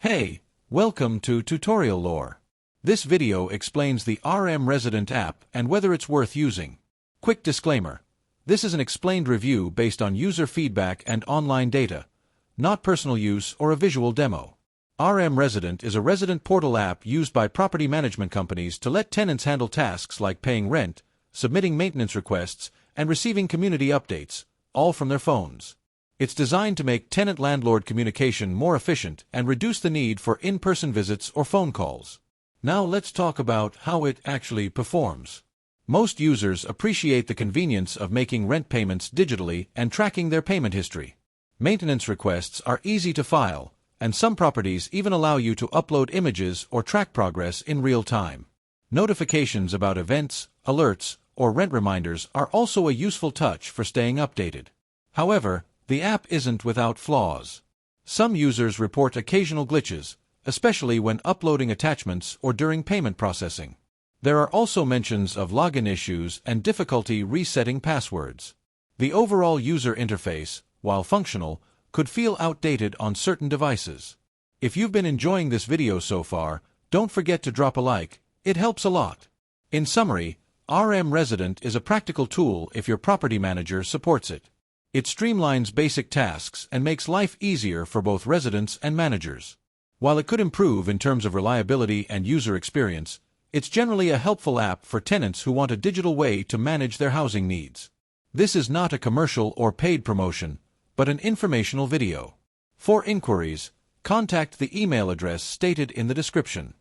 Hey, welcome to Tutorial Lore. This video explains the Rmresident app and whether it's worth using. Quick disclaimer. This is an explained review based on user feedback and online data, not personal use or a visual demo. Rmresident is a resident portal app used by property management companies to let tenants handle tasks like paying rent, submitting maintenance requests, and receiving community updates, all from their phones. It's designed to make tenant-landlord communication more efficient and reduce the need for in-person visits or phone calls. Now let's talk about how it actually performs. Most users appreciate the convenience of making rent payments digitally and tracking their payment history. Maintenance requests are easy to file, and some properties even allow you to upload images or track progress in real time. Notifications about events, alerts, or rent reminders are also a useful touch for staying updated. However, the app isn't without flaws. Some users report occasional glitches, especially when uploading attachments or during payment processing. There are also mentions of login issues and difficulty resetting passwords. The overall user interface, while functional, could feel outdated on certain devices. If you've been enjoying this video so far, don't forget to drop a like, it helps a lot. In summary, Rmresident is a practical tool if your property manager supports it. It streamlines basic tasks and makes life easier for both residents and managers. While it could improve in terms of reliability and user experience, it's generally a helpful app for tenants who want a digital way to manage their housing needs. This is not a commercial or paid promotion, but an informational video. For inquiries, contact the email address stated in the description.